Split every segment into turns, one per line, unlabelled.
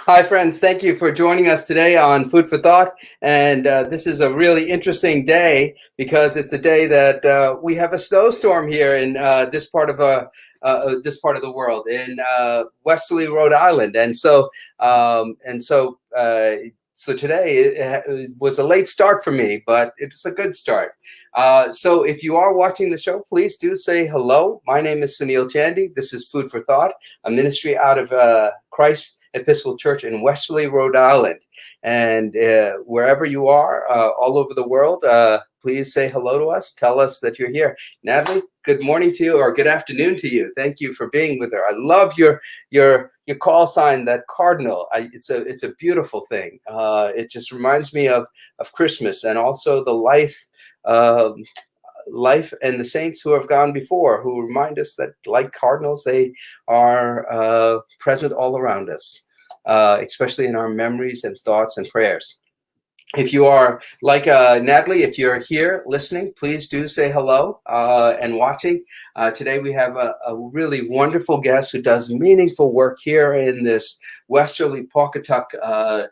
Hi, friends. Thank you for joining us today on Food for Thought. And this is a really interesting day because it's a day that we have a snowstorm here in this part of the world in Westerly, Rhode Island. So today it was a late start for me, but it's a good start. So if you are watching the show, please do say hello. My name is Sunil. This is Food for Thought, a ministry out of Christ Episcopal Church in Westerly, Rhode Island. And wherever you are, all over the world, please say hello to us. Tell us that you're here. Natalie, good morning to you, or good afternoon to you. Thank you for being with her. I love your call sign, that cardinal. It's a beautiful thing. It just reminds me of Christmas, and also the life and the saints who have gone before, who remind us that, like cardinals, they are present all around us, especially in our memories and thoughts and prayers. If you are like Natalie, if you're here listening, please do say hello and watching. Today we have a really wonderful guest who does meaningful work here in this Westerly Pawcatuck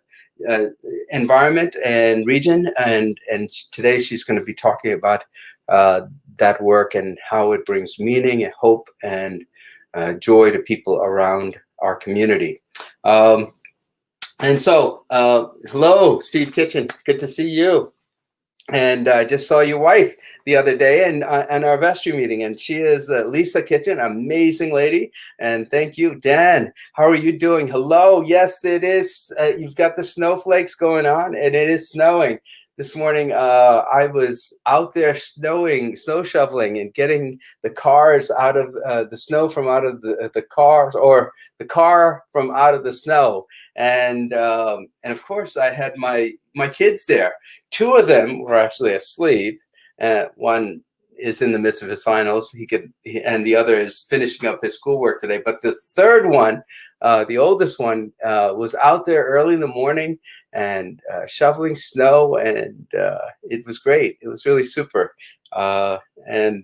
environment and region. And today she's going to be talking about that work and how it brings meaning and hope and joy to people around our community. Hello, Steve Kitchen. Good to see you. And I just saw your wife the other day and our vestry meeting, and she is Lisa Kitchen, amazing lady. And thank you, Dan. How are you doing? Hello. Yes, it is. You've got the snowflakes going on, and it is snowing. This morning, I was out there snow shoveling and getting the cars out of the snow from out of the cars, or the car from out of the snow. And of course, I had my kids there. Two of them were actually asleep. One is in the midst of his finals. And the other is finishing up his schoolwork today. But the third one, the oldest one, was out there early in the morning and shoveling snow, and it was great. It was really super. And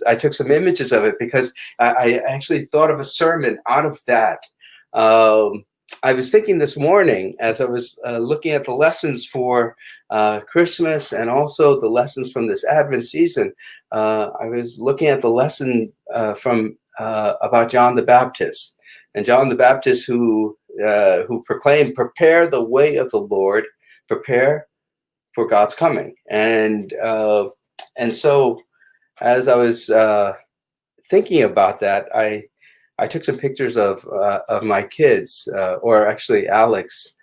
I took some images of it because I actually thought of a sermon out of that. I was thinking this morning, as I was looking at the lessons for Christmas and also the lessons from this Advent season, I was looking at the lesson about John the Baptist. And John the Baptist who proclaimed, "Prepare the way of the Lord, prepare for God's coming." And so, as I was thinking about that, I took some pictures of my kids, or actually Alex,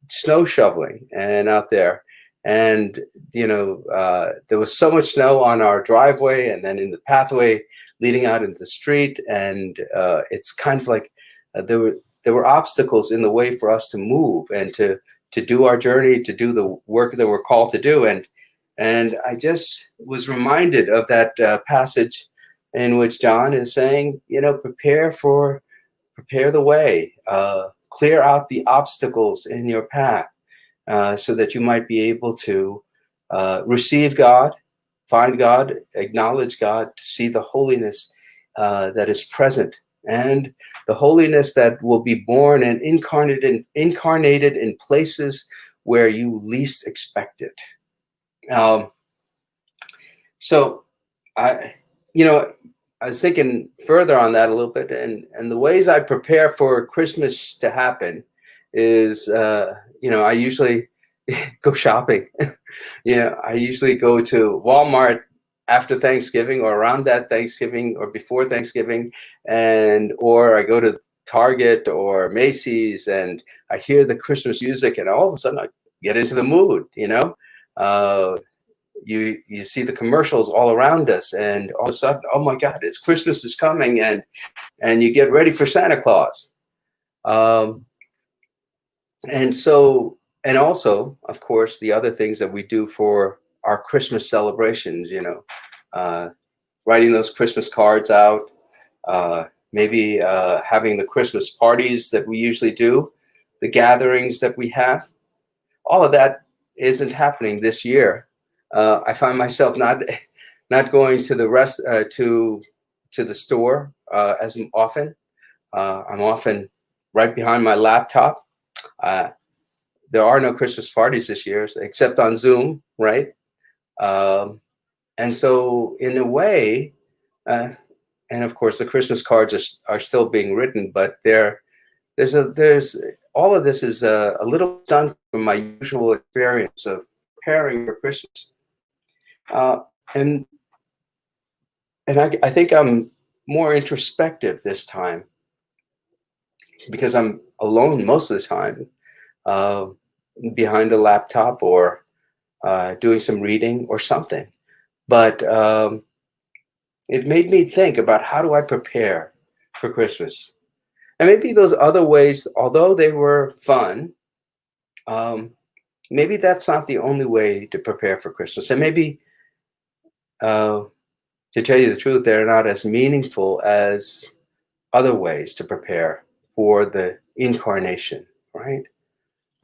snow shoveling and out there. And there was so much snow on our driveway, and then in the pathway leading out into the street, and it's kind of like there were obstacles in the way for us to move and to do our journey, to do the work that we're called to do. And I just was reminded of that passage in which John is saying, prepare the way, clear out the obstacles in your path, so that you might be able to receive God, find God, acknowledge God, to see the holiness that is present, and the holiness that will be born and incarnated in places where you least expect it. So I was thinking further on that a little bit, and the ways I prepare for Christmas to happen is, I usually go shopping. I usually go to Walmart after Thanksgiving, or around that Thanksgiving, or before Thanksgiving, or I go to Target or Macy's, and I hear the Christmas music, and all of a sudden I get into the mood. you see the commercials all around us, and all of a sudden, oh my God, it's Christmas is coming, and you get ready for Santa Claus. Um, and so, and also, of course, the other things that we do for our Christmas celebrations, uh, writing those Christmas cards out, uh, maybe having the Christmas parties that we usually do, the gatherings that we have. All of that isn't happening this year. I find myself not going to the rest to the store as often. I'm often right behind my laptop. Uh, there are no Christmas parties this year, except on Zoom, right? Um, and so, in a way, uh, and of course, the Christmas cards are still being written, but there's all of this is a little done from my usual experience of preparing for Christmas, uh, and I think I'm more introspective this time because I'm alone most of the time, uh, behind a laptop or doing some reading or something. But it made me think about how do I prepare for Christmas, and maybe those other ways, although they were fun. Um, Maybe that's not the only way to prepare for Christmas. And maybe, uh, to tell you the truth, they're not as meaningful as other ways to prepare for the incarnation, right?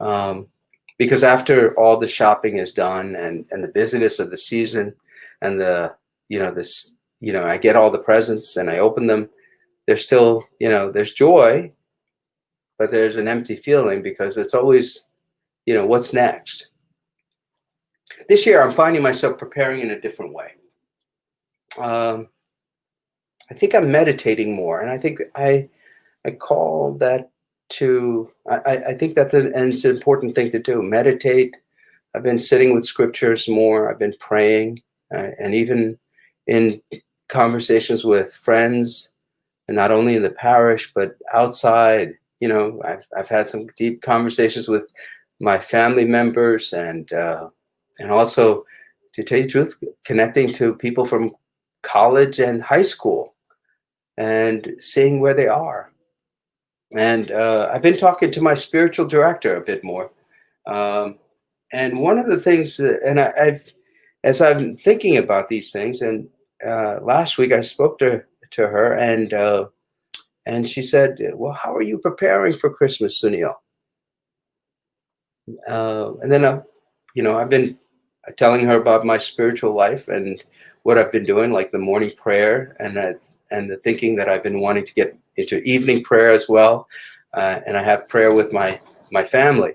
Um, because after all the shopping is done and the busyness of the season and I get all the presents and I open them, there's still, there's joy, but there's an empty feeling because it's always, what's next? This year, I'm finding myself preparing in a different way. Um, I think I'm meditating more, and I think I call that to. I think that and it's an important thing to do. Meditate. I've been sitting with scriptures more. I've been praying, and even in conversations with friends, and not only in the parish but outside. I've had some deep conversations with my family members, and also, to tell you the truth, connecting to people from college and high school and seeing where they are. And I've been talking to my spiritual director a bit more. Um, and one of the things, as I'm thinking about these things, and last week I spoke to her, and she said, "Well, how are you preparing for Christmas, Sunil?" And then, I've been telling her about my spiritual life and what I've been doing, like the morning prayer, and the thinking that I've been wanting to get into evening prayer as well. And I have prayer with my family.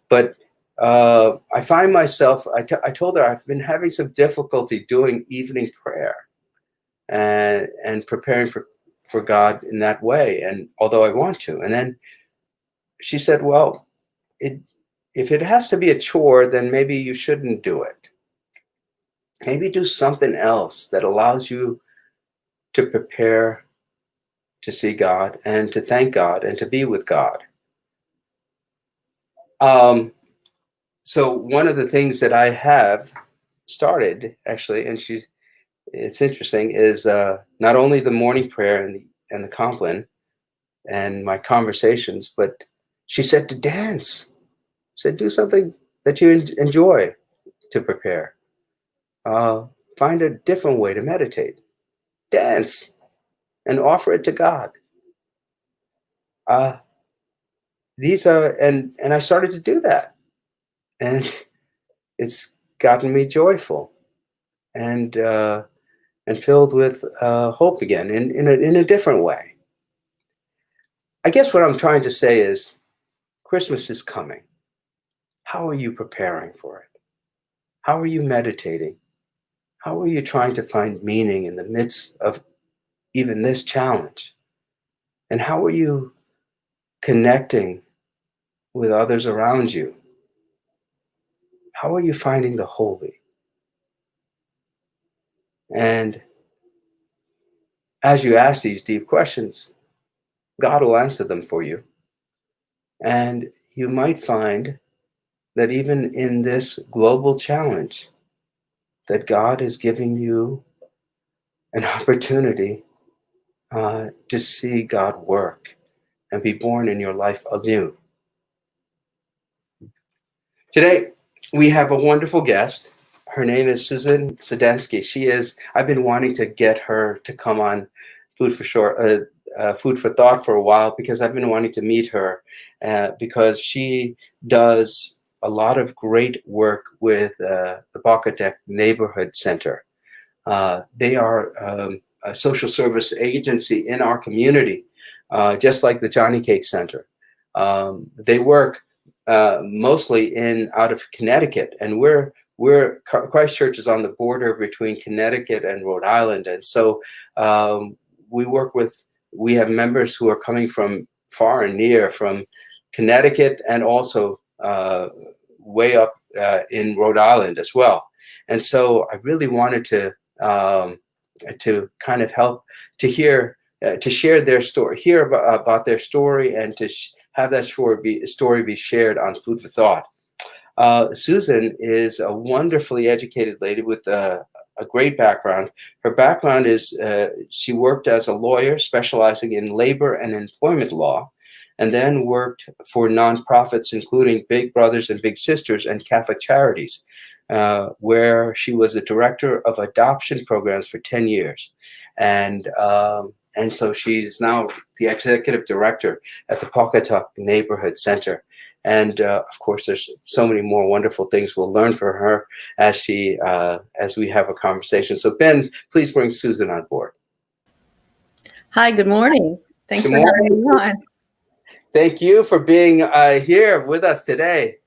But I find myself, I told her I've been having some difficulty doing evening prayer and preparing for God in that way. And although I want to, and then she said, well, if it has to be a chore, then maybe you shouldn't do it. Maybe do something else that allows you to prepare to see God and to thank God and to be with God. So one of the things that I have started actually, and it's interesting, is not only the morning prayer and the Compline and my conversations, but she said to dance. She said do something that you enjoy to prepare. Find a different way to meditate. Dance and offer it to God. Uh, these are and I started to do that, and it's gotten me joyful and filled with hope again in a different way. I guess what I'm trying to say is Christmas is coming. How are you preparing for it? How are you meditating? How are you trying to find meaning in the midst of even this challenge? And how are you connecting with others around you? How are you finding the holy? And as you ask these deep questions, God will answer them for you. And you might find that even in this global challenge, that God is giving you an opportunity to see God work and be born in your life anew. Today, we have a wonderful guest. Her name is Susan Sedensky. I've been wanting to get her to come on Food for Short, Food for Thought for a while, because I've been wanting to meet her because she does a lot of great work with the Pawcatuck Neighborhood Center. They are a social service agency in our community, just like the Johnny Cake Center. They work mostly out of Connecticut, and Christchurch is on the border between Connecticut and Rhode Island, and so we have members who are coming from far and near, from Connecticut and also way up in Rhode Island as well. And so I really wanted to kind of help to share their story, hear about their story, and to have that story be shared on Food for Thought. Susan is a wonderfully educated lady with a great background. Her background is she worked as a lawyer specializing in labor and employment law, and then worked for nonprofits including Big Brothers and Big Sisters and Catholic Charities, where she was a director of adoption programs for 10 years. And so she's now the executive director at the Pawcatuck Neighborhood Center. And of course, there's so many more wonderful things we'll learn from her as we have a conversation. So Ben, please bring Susan on board.
Hi, good morning. Thanks for having me on.
Thank you for being here with us today.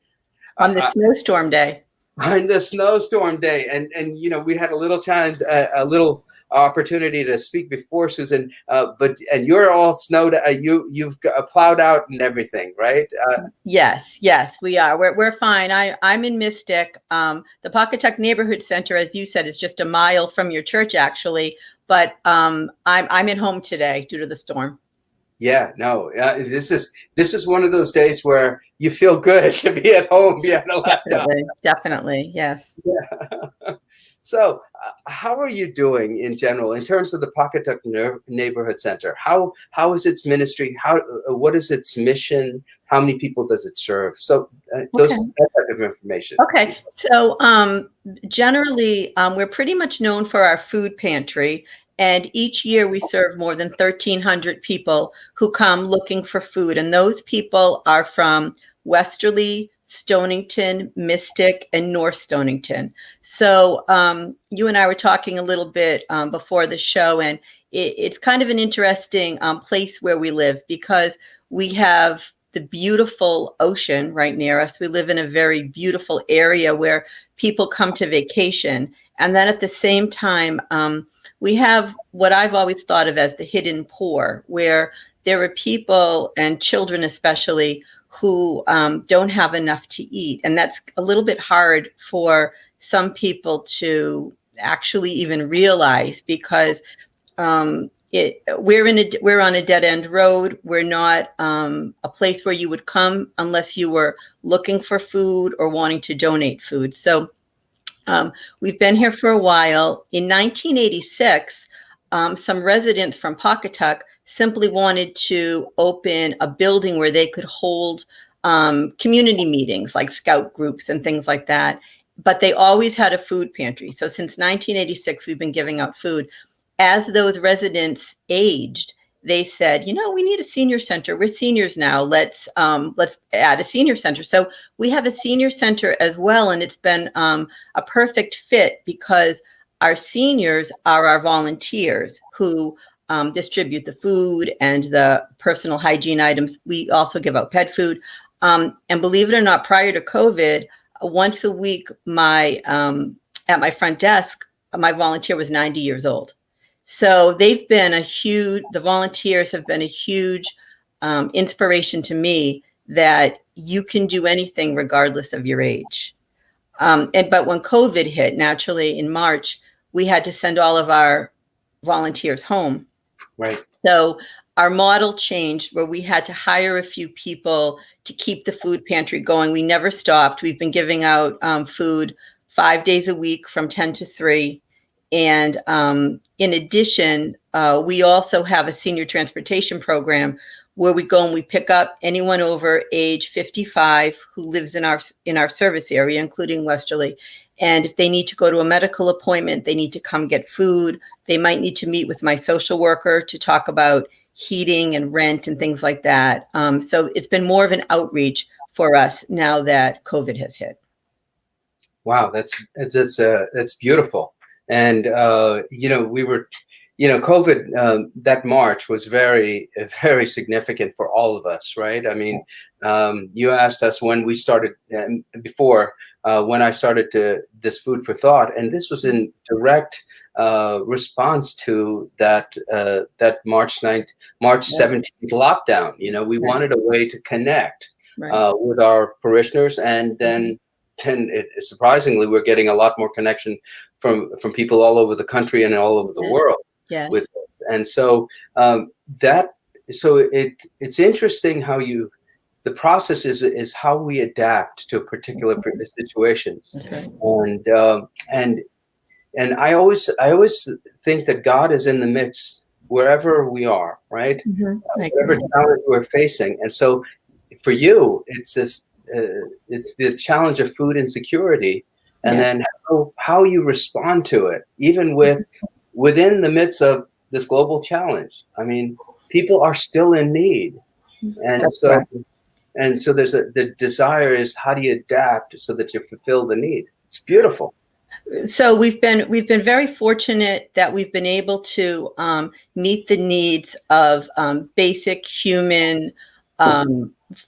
On the snowstorm day.
On the snowstorm day. And you know, we had a little challenge, a little opportunity to speak before, Susan, but you're all snowed, you've plowed out and everything, right?
Yes, we are. We're fine. I'm in Mystic. The Pawcatuck Neighborhood Center, as you said, is just a mile from your church, actually. But I'm at home today due to the storm.
Yeah, no, this is one of those days where you feel good to be at home behind a laptop.
Definitely, yes.
Yeah. So, how are you doing in general in terms of the Pawcatuck Neighborhood Center? How is its ministry? What is its mission? How many people does it serve? So, that type of information.
Okay, so generally, we're pretty much known for our food pantry. And each year we serve more than 1,300 people who come looking for food. And those people are from Westerly, Stonington, Mystic, and North Stonington. So you and I were talking a little bit before the show, and it's kind of an interesting place where we live because we have the beautiful ocean right near us. We live in a very beautiful area where people come to vacation. And then at the same time, we have what I've always thought of as the hidden poor, where there are people and children especially who don't have enough to eat. And that's a little bit hard for some people to actually even realize because we're on a dead end road. We're not a place where you would come unless you were looking for food or wanting to donate food. So we've been here for a while. In 1986, some residents from Pawcatuck simply wanted to open a building where they could hold community meetings like scout groups and things like that. But they always had a food pantry. So since 1986, we've been giving out food. As those residents aged, they said, you know, we need a senior center. We're seniors now. Let's add a senior center. So we have a senior center as well. And it's been a perfect fit because our seniors are our volunteers who distribute the food and the personal hygiene items. We also give out pet food. And believe it or not, prior to COVID, once a week, at my front desk, my volunteer was 90 years old. So they've been the volunteers have been a huge inspiration to me that you can do anything regardless of your age. But when COVID hit, naturally in March, we had to send all of our volunteers home.
Right.
So our model changed where we had to hire a few people to keep the food pantry going. We never stopped. We've been giving out food 5 days a week from 10 to 3. And in addition, we also have a senior transportation program where we go and we pick up anyone over age 55 who lives in our service area, including Westerly. And if they need to go to a medical appointment, they need to come get food. They might need to meet with my social worker to talk about heating and rent and things like that. So it's been more of an outreach for us now that COVID has hit.
Wow, that's beautiful. And we were, COVID, that March was very, very significant for all of us, right? I mean, you asked us when we started, before when I started this food for thought, and this was in direct response to that March 17th lockdown. We wanted a way to connect with our parishioners, and then surprisingly, we're getting a lot more connection from people all over the country and all over the world.
Yes.
With it. And so it's interesting how the process is how we adapt to particular situations.
That's right.
And I always think that God is in the mix wherever we are, right?
Mm-hmm.
Whatever challenge we're facing. And so for you, it's the challenge of food insecurity, and then how you respond to it, even within the midst of this global challenge. I mean, people are still in need, and so there's the desire is how do you adapt so that you fulfill the need. It's beautiful.
So we've been very fortunate that we've been able to meet the needs of basic human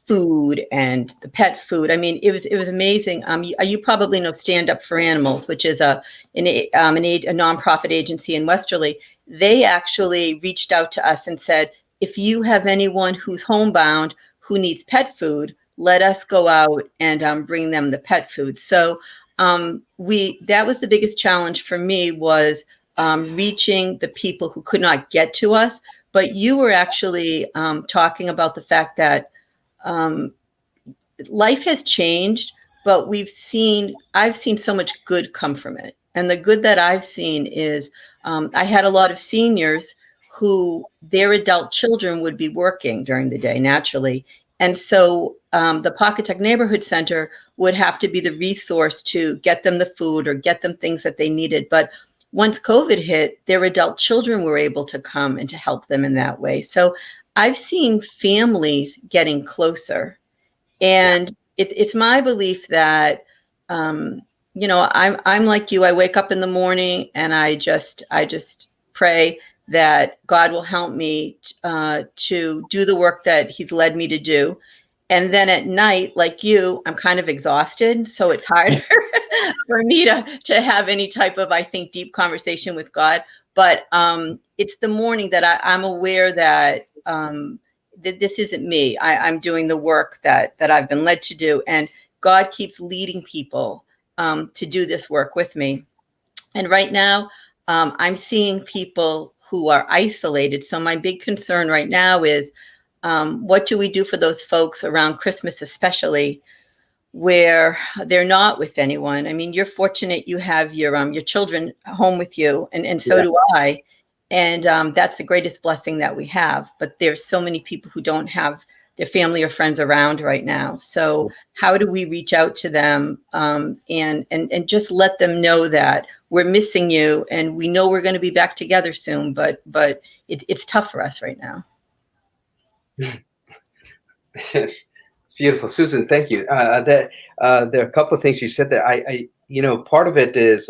food and the pet food. I mean, it was amazing. You probably know Stand Up for Animals, which is a nonprofit agency in Westerly. They actually reached out to us and said, if you have anyone who's homebound who needs pet food, let us go out and bring them the pet food. So that was the biggest challenge for me, was reaching the people who could not get to us. But you were actually talking about the fact that life has changed, but I've seen so much good come from it. And the good that I've seen is I had a lot of seniors who their adult children would be working during the day naturally. And so the Pawcatuck Neighborhood Center would have to be the resource to get them the food or get them things that they needed. But once COVID hit, their adult children were able to come and to help them in that way. So I've seen families getting closer. And it's my belief that, I'm like you. I wake up in the morning and I just pray that God will help me to do the work that He's led me to do. And then at night, like you, I'm kind of exhausted. So it's harder for me to have any type of, I think, deep conversation with God. But it's the morning that I'm aware that this isn't me. I'm doing the work that I've been led to do. And God keeps leading people to do this work with me. And right now, I'm seeing people who are isolated. So my big concern right now is, what do we do for those folks around Christmas, especially where they're not with anyone? I mean, you're fortunate you have your children home with you, and so do I. And that's the greatest blessing that we have. But there's so many people who don't have their family or friends around right now. So how do we reach out to them and just let them know that we're missing you, and we know we're going to be back together soon, but it's tough for us right now.
It's beautiful, Susan. Thank you. There are a couple of things you said that I part of it is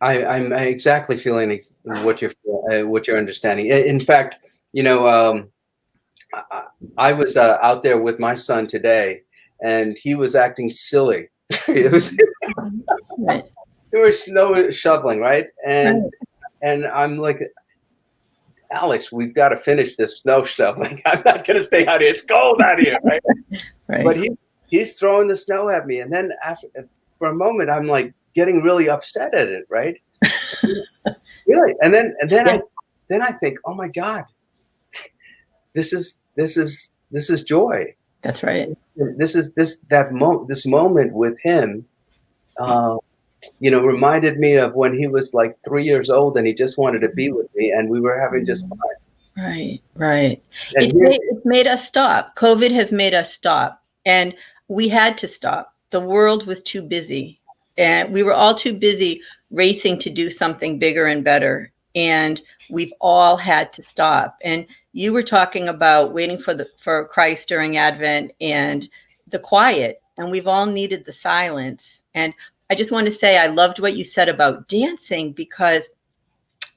I'm exactly feeling what you're understanding. In fact, I was out there with my son today, and he was acting silly. It was
Right.
there was snow shoveling, right? And I'm like, Alex, we've got to finish this snow shoveling. I'm not going to stay out here. It's cold out here, right?
Right.
But he's throwing the snow at me, and then for a moment, I'm like getting really upset at it, right? Really, and then I think, oh my God, this is joy.
That's right.
This moment with him, reminded me of when he was like 3 years old and he just wanted to be with me, and we were having just fun.
Right, right.
And here,
It's made us stop. COVID has made us stop, and we had to stop. The world was too busy, and we were all too busy racing to do something bigger and better. And we've all had to stop. And you were talking about waiting for Christ during Advent and the quiet, and we've all needed the silence. And I just want to say I loved what you said about dancing, because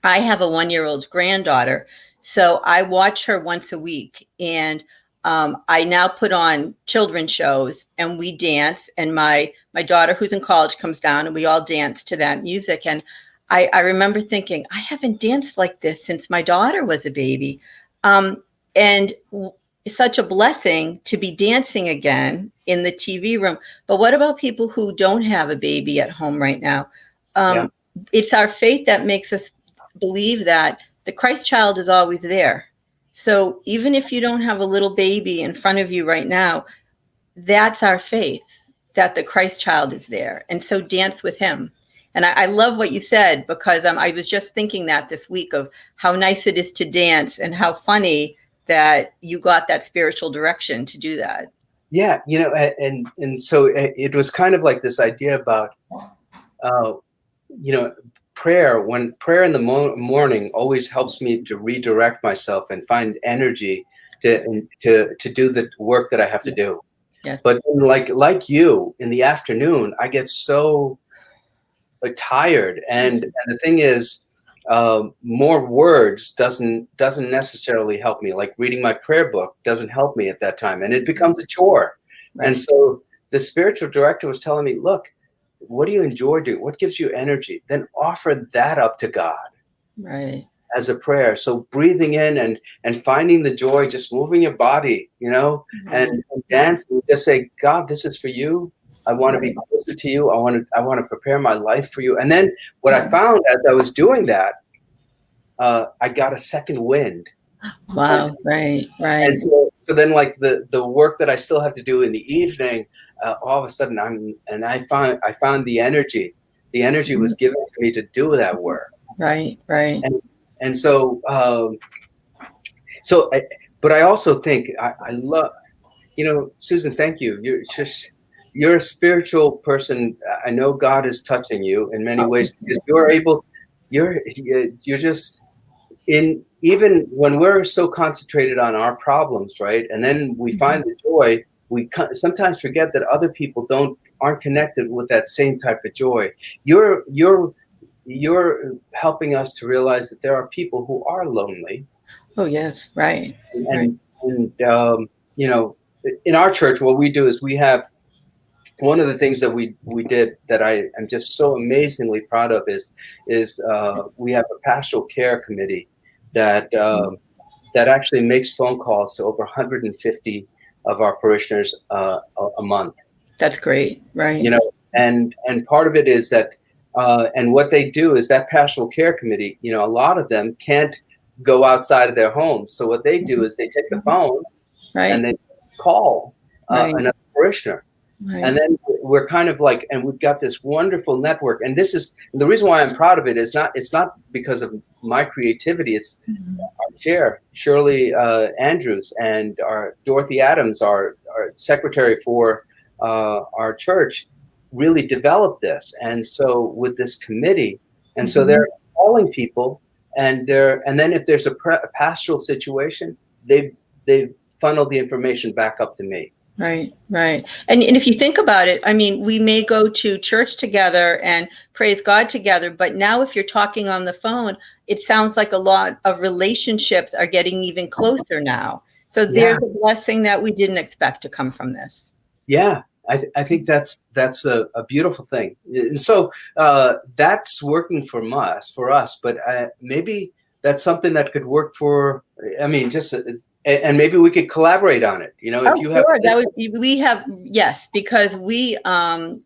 I have a 1-year-old granddaughter, so I watch her once a week, and I now put on children's shows and we dance. And my daughter, who's in college, comes down and we all dance to that music. And I remember thinking, I haven't danced like this since my daughter was a baby, and it's such a blessing to be dancing again in the TV room. But what about people who don't have a baby at home right now?
yeah,
It's our faith that makes us believe that the Christ child is always there. So even if you don't have a little baby in front of you right now, that's our faith, that the Christ child is there. And so dance with him. And I love what you said, because I was just thinking that this week of how nice it is to dance, and how funny that you got that spiritual direction to do that.
yeah, and so it was kind of like this idea about, prayer. When prayer in the morning always helps me to redirect myself and find energy to do the work that I have to do.
Yes.
But then, like you, in the afternoon, I get so tired, and the thing is, more words doesn't necessarily help me. Like reading my prayer book doesn't help me at that time, and it becomes a chore.
Right.
And so the spiritual director was telling me, look, what do you enjoy doing? What gives you energy? Then offer that up to God.
Right.
As a prayer. So breathing in and finding the joy, just moving your body, and dancing. Just say, God, this is for you. I want to be closer to you. I want to prepare my life for you. And then what I found as I was doing that, I got a second wind.
Wow. Right. Right.
And so then, like the work that I still have to do in the evening, all of a sudden I found the energy. The energy was given to me to do that work.
Right. Right.
And so, but I also think I love, Susan, thank you. You're a spiritual person. I know God is touching you in many ways, because you're just even when we're so concentrated on our problems, right? And then we find the joy, we sometimes forget that other people aren't connected with that same type of joy. You're helping us to realize that there are people who are lonely.
Oh, yes. Right.
And in our church, what we do is we have one of the things that we did that I am just so amazingly proud of is we have a pastoral care committee that actually makes phone calls to over 150 of our parishioners a month.
That's great. Right.
And part of it is that, and what they do is that pastoral care committee, a lot of them can't go outside of their homes. So what they do is they take the phone and they call another parishioner. Right. And then we're kind of like, and we've got this wonderful network. And this is the reason why I'm proud of it. It's not because of my creativity. It's our chair, Shirley Andrews, and our Dorothy Adams, our secretary for our church, really developed this. And so with this committee, and so they're calling people, and then if there's a pastoral situation, they funnel the information back up to me.
Right, right. And if you think about it, I mean, we may go to church together and praise God together, but now if you're talking on the phone, it sounds like a lot of relationships are getting even closer now. So there's a blessing that we didn't expect to come from this.
Yeah, I think that's a beautiful thing. And so that's working for us, but maybe that's something that could work for, and maybe we could collaborate on it. If you have,
yes, because we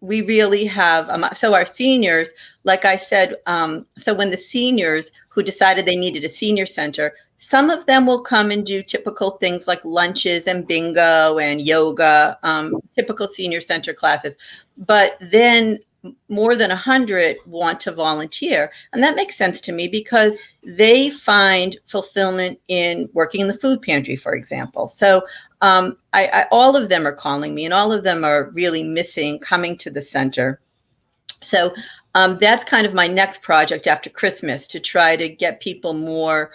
really have. So our seniors, like I said, so when the seniors who decided they needed a senior center, Some of them will come and do typical things like lunches and bingo and yoga, typical senior center classes. But then more than 100 want to volunteer. And that makes sense to me because they find fulfillment in working in the food pantry, for example. So all of them are calling me, and all of them are really missing coming to the center. So that's kind of my next project after Christmas, to try to get people more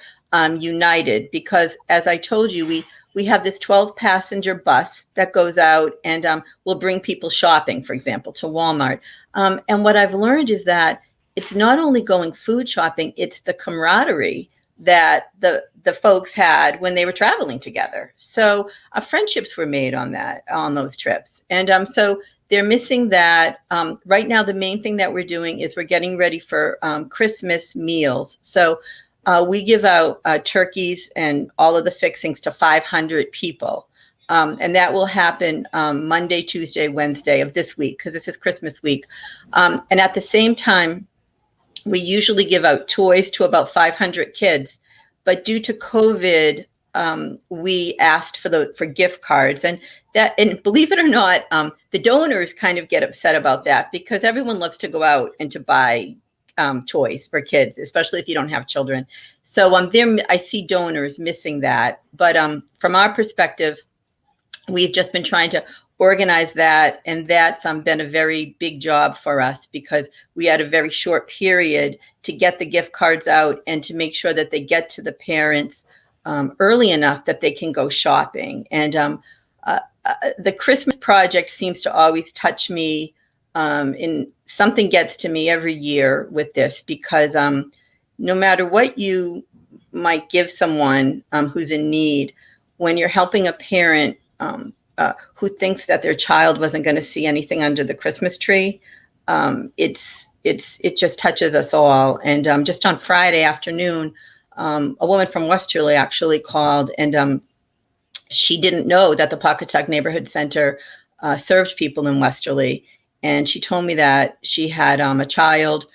united, because as I told you, we have this 12-passenger bus that goes out and will bring people shopping, for example, to Walmart. And what I've learned is that it's not only going food shopping, it's the camaraderie that the folks had when they were traveling together. So friendships were made on those trips. And so they're missing that. Right now, the main thing that we're doing is we're getting ready for Christmas meals. So we give out turkeys and all of the fixings to 500 people. And that will happen Monday, Tuesday, Wednesday of this week, because this is Christmas week. And at the same time, we usually give out toys to about 500 kids. But due to COVID, we asked for gift cards, and believe it or not, the donors kind of get upset about that, because everyone loves to go out and to buy toys for kids, especially if you don't have children. So I see donors missing that. But from our perspective, we've just been trying to organize that, and that's been a very big job for us, because we had a very short period to get the gift cards out and to make sure that they get to the parents early enough that they can go shopping. And the Christmas project seems to always touch me. Something gets to me every year with this, because no matter what you might give someone who's in need, when you're helping a parent who thinks that their child wasn't going to see anything under the Christmas tree, it just touches us all. And just on Friday afternoon, a woman from Westerly actually called, and she didn't know that the Pawcatuck Neighborhood Center served people in Westerly. And she told me that she had a child.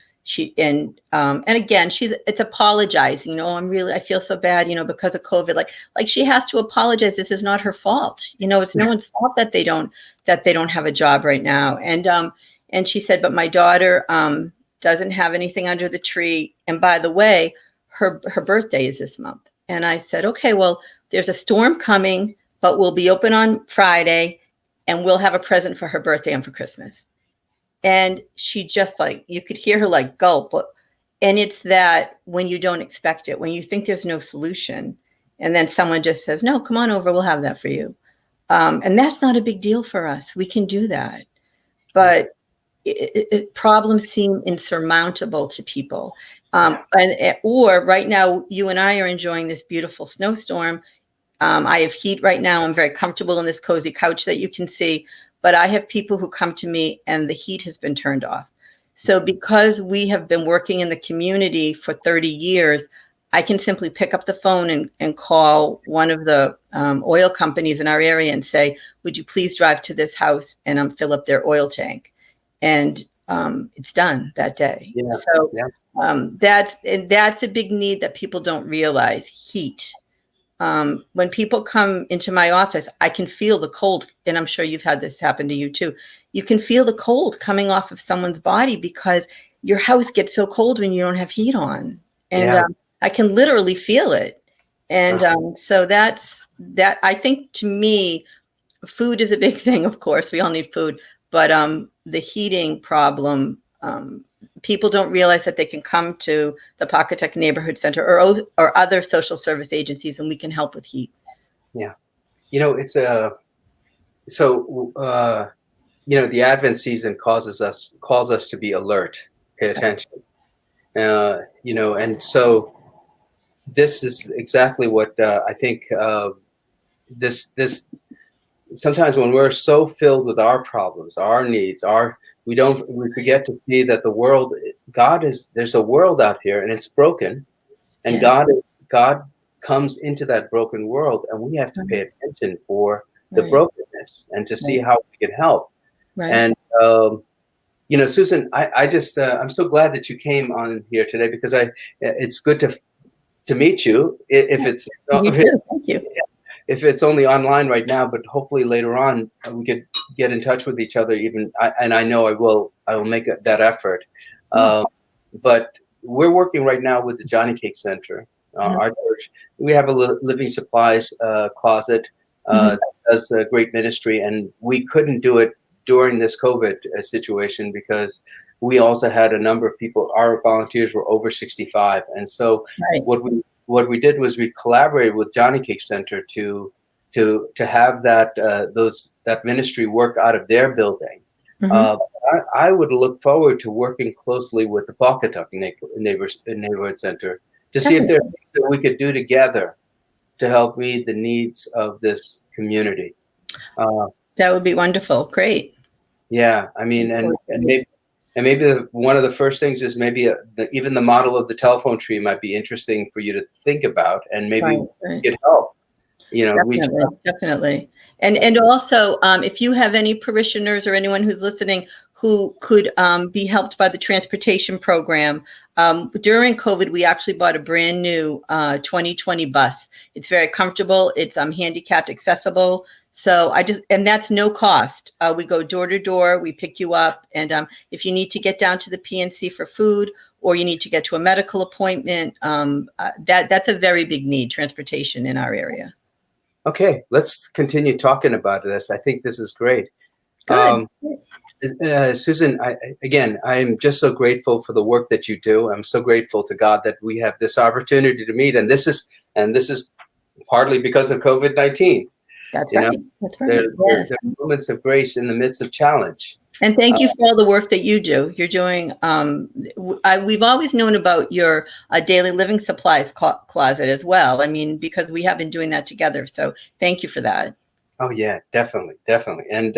And again, it's apologizing. I feel so bad, because of COVID. Like she has to apologize. This is not her fault. It's no one's fault that they don't have a job right now. And she said, but my daughter doesn't have anything under the tree. And by the way, her birthday is this month. And I said, okay, well, there's a storm coming, but we'll be open on Friday, and we'll have a present for her birthday and for Christmas. And she just, you could hear her gulp. And it's that when you don't expect it, when you think there's no solution, and then someone just says, no, come on over, we'll have that for you. And that's not a big deal for us. We can do that. But problems seem insurmountable to people. Or right now, you and I are enjoying this beautiful snowstorm. I have heat right now. I'm very comfortable in this cozy couch that you can see. But I have people who come to me and the heat has been turned off. So because we have been working in the community for 30 years, I can simply pick up the phone and call one of the oil companies in our area and say, would you please drive to this house and fill up their oil tank? And it's done that day.
Yeah.
So
yeah.
that's a big need that people don't realize, heat. When people come into my office, I can feel the cold, and I'm sure you've had this happen to you too. You can feel the cold coming off of someone's body because your house gets so cold when you don't have heat on. And I can literally feel it. And so that's that. I think, to me, food is a big thing. Of course, we all need food, but the heating problem, people don't realize that they can come to the Pawcatuck Neighborhood Center or other social service agencies, and we can help with heat.
Yeah. It's the Advent season calls us to be alert, pay attention. And so this is exactly what I think this sometimes when we're so filled with our problems, our needs, we forget to see that there's a world out here, and it's broken, and God comes into that broken world, and we have to pay attention for the brokenness and to see how we can help. Right. And Susan, I just I'm so glad that you came on here today, because it's good to meet you. If it's
You too. Thank you.
if it's only online right now, but hopefully later on we could get in touch with each other. And I know I will make that effort. But we're working right now with the Johnny Cake Center. Our church, we have a living supplies closet that does a great ministry, and we couldn't do it during this COVID situation because we also had a number of people. Our volunteers were over 65, and so what we did was we collaborated with Johnny Cake Center to have that ministry work out of their building. I would look forward to working closely with the Pawcatuck Neighborhood Center to see if there are things that we could do together to help meet the needs of this community.
That would be wonderful. Great.
Yeah, I mean, and maybe one of the first things is maybe even the model of the telephone tree might be interesting for you to think about, and maybe get help.
Definitely. And also, if you have any parishioners or anyone who's listening who could be helped by the transportation program, during COVID, we actually bought a brand new 2020 bus. It's very comfortable. It's handicapped accessible. So and that's no cost. We go door to door. We pick you up. And if you need to get down to the PNC for food, or you need to get to a medical appointment, that's a very big need, transportation in our area.
Okay, let's continue talking about this. I think this is great. Susan, I'm just so grateful for the work that you do. I'm so grateful to God that we have this opportunity to meet, and this is partly because of COVID-19.
That's right.
There are moments of grace in the midst of challenge.
And thank you for all the work that you do. You're doing. We've always known about your daily living supplies closet as well. I mean, because we have been doing that together. So thank you for that. Oh yeah, definitely. And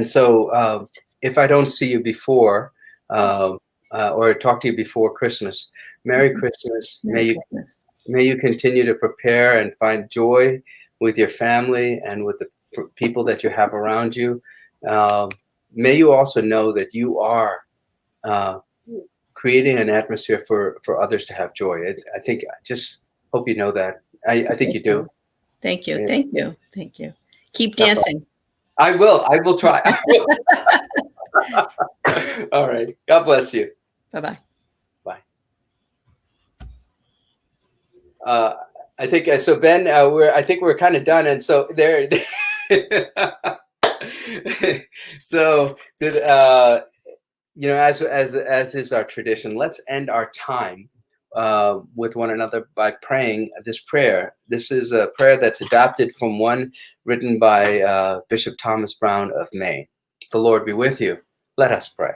so if I don't see you before or talk to you before Christmas, Merry Christmas. May you continue to prepare and find joy with your family and with the people that you have around you. May you also know that you are creating an atmosphere for others to have joy. I just hope you know that. I think you do. Thank you. Yeah. Thank you. Keep dancing.
I will try. All right. God bless you.
Bye-bye.
Bye. I think so, Ben. I think we're kind of done, and so there. So did as is our tradition, let's end our time with one another by praying this prayer. This is a prayer that's adopted from one written by Bishop Thomas Brown of Maine. The Lord be with you. Let us pray.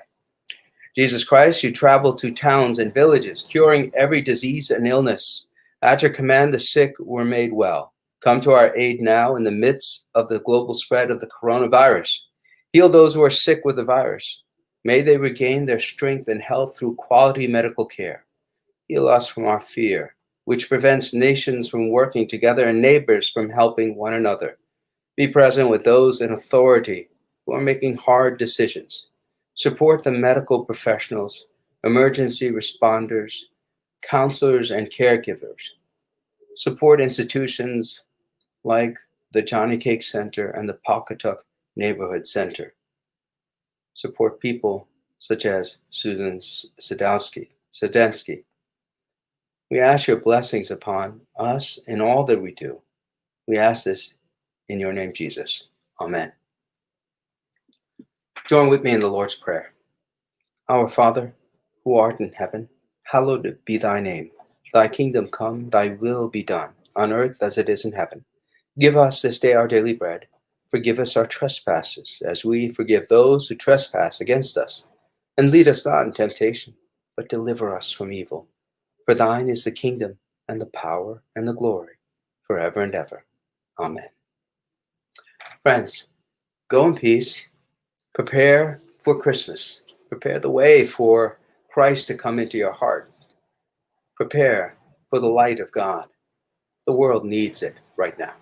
Jesus Christ, you traveled to towns and villages, curing every disease and illness. At your command, the sick were made well. Come to our aid now in the midst of the global spread of the coronavirus. Heal those who are sick with the virus. May they regain their strength and health through quality medical care. Heal us from our fear, which prevents nations from working together and neighbors from helping one another. Be present with those in authority who are making hard decisions. Support the medical professionals, emergency responders, counselors, and caregivers. Support institutions like the Johnny Cake Center and the Pawcatuck Neighborhood Center. Support people such as Susan Sedensky. We ask your blessings upon us in all that we do. We ask this in your name, Jesus. Amen. Join with me in the Lord's Prayer. Our Father, who art in heaven, hallowed be thy name. Thy kingdom come, thy will be done, on earth as it is in heaven. Give us this day our daily bread. Forgive us our trespasses, as we forgive those who trespass against us. And lead us not in temptation, but deliver us from evil. For thine is the kingdom, and the power, and the glory, forever and ever. Amen. Friends, go in peace. Prepare for Christmas. Prepare the way for Christ to come into your heart. Prepare for the light of God. The world needs it right now.